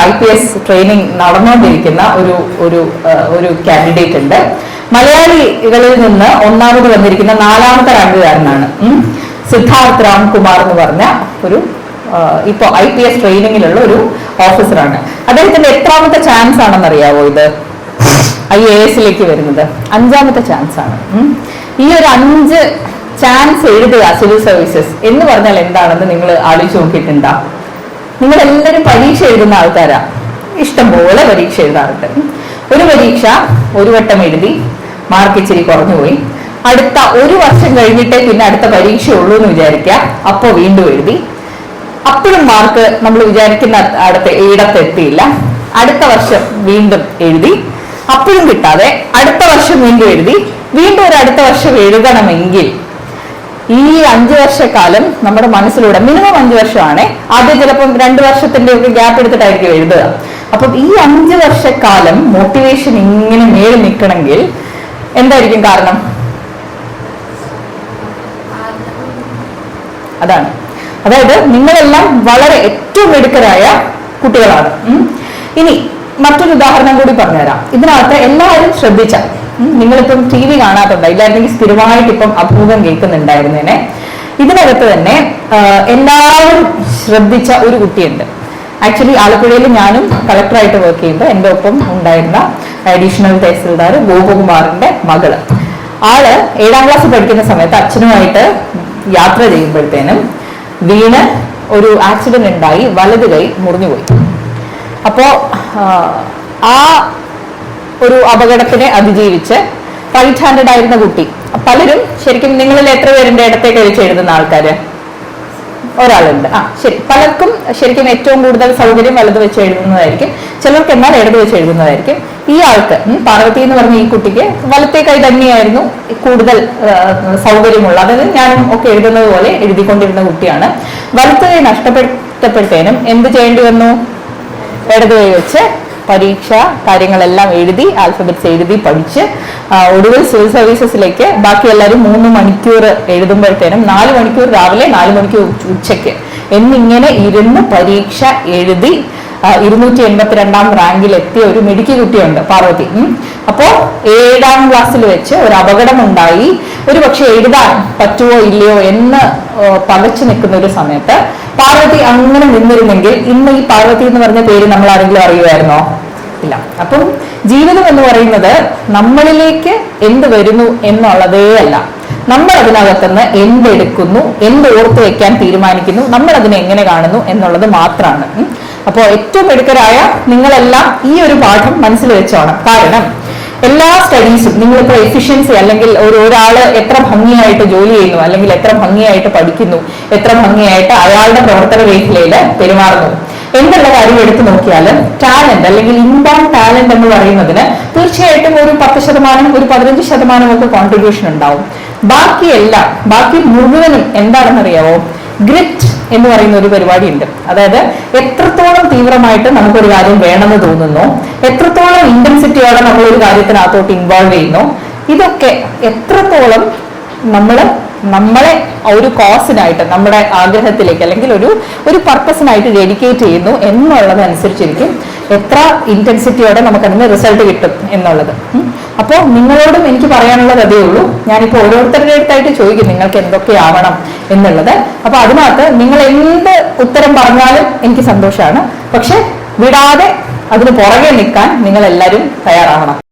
IPS training നടന്നുകൊണ്ടിരിക്കുന്ന ഒരു candidate ഉണ്ട്. മലയാളികളിൽ നിന്ന് ഒന്നാമത് വന്നിരിക്കുന്ന 4ാമത്തെ റാങ്കുകാരനാണ്. സിദ്ധാർത്ഥ് രാംകുമാർ എന്ന് പറഞ്ഞ ഒരു ഇപ്പോൾ IPS ട്രെയിനിങ്ങിലുള്ള ഒരു ഓഫീസറാണ്. അദ്ദേഹത്തിന്റെ എത്രാമത്തെ ചാൻസ് ആണെന്ന് അറിയാവോ? ഇത് IAS വരുന്നത് 5ാമത്തെ ചാൻസ് ആണ്. ഈ ഒരു 5 ചാൻസ് എഴുതുക സിവിൽ സർവീസസ് എന്ന് പറഞ്ഞാൽ എന്താണെന്ന് നിങ്ങൾ ആലോചിച്ച് നോക്കിയിട്ടുണ്ടോ? നിങ്ങൾ എല്ലാവരും പരീക്ഷ എഴുതുന്ന ആൾക്കാരാ, ഇഷ്ടം പോലെ പരീക്ഷ എഴുതാറുണ്ട്. ഒരു പരീക്ഷ ഒരു വട്ടം എഴുതി മാർക്ക് ഇച്ചിരി കുറഞ്ഞുപോയി, അടുത്ത ഒരു വർഷം കഴിഞ്ഞിട്ടേ പിന്നെ അടുത്ത പരീക്ഷ ഉള്ളൂ എന്ന് വിചാരിക്കുക, അപ്പോൾ വീണ്ടും എഴുതി, അപ്പോഴും മാർക്ക് നമ്മൾ വിചാരിക്കുന്ന ഇടത്തെത്തിയില്ല, അടുത്ത വർഷം വീണ്ടും എഴുതി, അപ്പോഴും കിട്ടാതെ അടുത്ത വർഷം വീണ്ടും എഴുതി, വീണ്ടും ഒരു അടുത്ത വർഷം എഴുതണമെങ്കിൽ ഈ 5 വർഷക്കാലം നമ്മുടെ മനസ്സിലൂടെ മിനിമം 5 വർഷമാണ്, ആദ്യം ചിലപ്പം 2 വർഷത്തിന്റെ ഒക്കെ ഗ്യാപ്പ് എടുത്തിട്ടായിരിക്കും എഴുതുക. അപ്പം ഈ 5 വർഷക്കാലം മോട്ടിവേഷൻ ഇങ്ങനെ മേളിൽ നിൽക്കണമെങ്കിൽ എന്തായിരിക്കും കാരണം? അതാണ്, അതായത് നിങ്ങളെല്ലാം വളരെ ഏറ്റവും മിടുക്കരായ കുട്ടികളാണ്. ഇനി മറ്റൊരു ഉദാഹരണം കൂടി പറഞ്ഞുതരാം. ഇതിനകത്ത് എല്ലാവരും ശ്രദ്ധിച്ച, നിങ്ങളിപ്പം TV കാണാത്തുണ്ട്, ഇല്ലായിരുന്നെങ്കിൽ സ്ഥിരമായിട്ട് ഇപ്പം അഭിമുഖം കേൾക്കുന്നുണ്ടായിരുന്നേനെ. ഇതിനകത്ത് തന്നെ എല്ലാവരും ശ്രദ്ധിച്ച ഒരു കുട്ടിയുണ്ട്. ആക്ച്വലി ആലപ്പുഴയിൽ ഞാനും കളക്ടറായിട്ട് വർക്ക് ചെയ്യുമ്പോൾ എൻ്റെ ഒപ്പം ഉണ്ടായിരുന്ന അഡീഷണൽ തഹസിൽദാർ ഗോപകുമാറിന്റെ മകള്. ആള് 7ാം ക്ലാസ്സിൽ പഠിക്കുന്ന സമയത്ത് അച്ഛനുമായിട്ട് യാത്ര ചെയ്യുമ്പോഴത്തേനും വീണ് ഒരു ആക്സിഡന്റ് ഉണ്ടായി, വലത് കൈ മുറിഞ്ഞുപോയി. അപ്പോ ആ ഒരു അപകടത്തിനെ അതിജീവിച്ച് റൈറ്റ് ഹാൻഡഡ് ആയിരുന്ന കുട്ടി. പലരും ശരിക്കും നിങ്ങളിൽ എത്ര പേരുടെ ഇടത്തെ കഴിച്ച് എഴുതുന്ന ആൾക്കാര്? ഒരാളുണ്ട്. ശരി, പലർക്കും ശരിക്കും ഏറ്റവും കൂടുതൽ സൗകര്യം വലത് വെച്ച് എഴുതുന്നതായിരിക്കും, ചിലർക്ക് എന്നാൽ ഇടത് വെച്ച് എഴുതുന്നതായിരിക്കും. ഈ ആൾക്ക് പാർവതി എന്ന് പറഞ്ഞ ഈ കുട്ടിക്ക് വലത്തെ കൈ തന്നെയായിരുന്നു കൂടുതൽ സൗകര്യമുള്ള, അതായത് ഞാനും ഒക്കെ എഴുതുന്നത് പോലെ എഴുതിക്കൊണ്ടിരുന്ന കുട്ടിയാണ്. വലത്ത് കൈ നഷ്ടപ്പെട്ടപ്പോഴത്തേനും എന്ത് ചെയ്യേണ്ടി വന്നു? ഇടത് കൈ വെച്ച് പരീക്ഷ കാര്യങ്ങളെല്ലാം എഴുതി, ആൽഫബറ്റ്സ് എഴുതി പഠിച്ച് ഒടുവിൽ സിവിൽ സർവീസസിലേക്ക് ബാക്കി എല്ലാവരും 3 മണിക്കൂർ എഴുതുമ്പോഴത്തേനും 4 മണിക്കൂർ രാവിലെ 4 മണിക്കൂർ ഉച്ചയ്ക്ക് എന്നിങ്ങനെ ഇരുന്ന് പരീക്ഷ എഴുതി 282ാം റാങ്കിൽ എത്തിയ ഒരു മിടുക്കി കുട്ടിയുണ്ട് പാർവതി. അപ്പോ 7ാം ക്ലാസ്സിൽ വെച്ച് ഒരു അപകടം ഉണ്ടായി, ഒരു പക്ഷെ എഴുതാൻ പറ്റുമോ ഇല്ലയോ എന്ന് പകച്ചു നിൽക്കുന്ന ഒരു സമയത്ത് പാർവതി അങ്ങനെ നിന്നിരുന്നെങ്കിൽ ഇന്ന് ഈ പാർവതി എന്ന് പറഞ്ഞ പേര് നമ്മൾ ആരെങ്കിലും അറിയുമായിരുന്നോ? ഇല്ല. അപ്പം ജീവിതം എന്ന് പറയുന്നത് നമ്മളിലേക്ക് എന്ത് വരുന്നു എന്നുള്ളതേ അല്ല, നമ്മൾ അതിനകത്തുനിന്ന് എന്തെടുക്കുന്നു, എന്ത് ഓർത്ത് വെക്കാൻ തീരുമാനിക്കുന്നു, നമ്മൾ അതിനെ എങ്ങനെ കാണുന്നു എന്നുള്ളത് മാത്രമാണ്. അപ്പോൾ ഏറ്റവും മിടുക്കരായ നിങ്ങളെല്ലാം ഈ ഒരു പാഠം മനസ്സിൽ വെച്ചോണം. കാരണം എല്ലാ സ്റ്റഡീസും നിങ്ങളിപ്പോൾ എഫിഷ്യൻസി അല്ലെങ്കിൽ ഒരാള് എത്ര ഭംഗിയായിട്ട് ജോലി ചെയ്യുന്നു, അല്ലെങ്കിൽ എത്ര ഭംഗിയായിട്ട് പഠിക്കുന്നു, എത്ര ഭംഗിയായിട്ട് അയാളുടെ പ്രവർത്തന മേഖലയിൽ പെരുമാറുന്നു എന്നുള്ള കാര്യം എടുത്തു നോക്കിയാൽ ടാലന്റ് അല്ലെങ്കിൽ ഇൻബോൺ ടാലന്റ് എന്ന് പറയുന്നതിന് തീർച്ചയായിട്ടും ഒരു 10%, ഒരു 15% ഒക്കെ കോൺട്രിബ്യൂഷൻ ഉണ്ടാവും. ബാക്കി മുഴുവനും എന്താണെന്നറിയാവോ? ഗ്രിറ്റ് എന്ന് പറയുന്ന ഒരു പരിപാടി ഉണ്ട്. അതായത് എത്രത്തോളം തീവ്രമായിട്ട് നമുക്കൊരു കാര്യം വേണമെന്ന് തോന്നുന്നു, എത്രത്തോളം ഇന്റൻസിറ്റിയോടെ നമ്മൾ ഒരു കാര്യത്തിനകത്തോട്ട് ഇൻവോൾവ് ചെയ്യുന്നു, ഇതൊക്കെ എത്രത്തോളം നമ്മളെ ഒരു കോസിനായിട്ട്, നമ്മുടെ ആഗ്രഹത്തിലേക്ക് അല്ലെങ്കിൽ ഒരു പർപ്പസിനായിട്ട് ഡെഡിക്കേറ്റ് ചെയ്യുന്നു എന്നുള്ളതനുസരിച്ചിരിക്കും എത്ര ഇന്റൻസിറ്റിയോടെ നമുക്ക് അതിന് റിസൾട്ട് കിട്ടും എന്നുള്ളത്. അപ്പോൾ നിങ്ങളോടും എനിക്ക് പറയാനുള്ളത് അതേ ഉള്ളൂ. ഞാനിപ്പോൾ ഓരോരുത്തരുടെ അടുത്തായിട്ട് ചോദിക്കും നിങ്ങൾക്ക് എന്തൊക്കെയാവണം എന്നുള്ളത്. അപ്പൊ അതിനകത്ത് നിങ്ങൾ എന്ത് ഉത്തരം പറഞ്ഞാലും എനിക്ക് സന്തോഷമാണ്. പക്ഷെ വിടാതെ അതിന് പുറകെ നിൽക്കാൻ നിങ്ങൾ എല്ലാവരും തയ്യാറാവണം.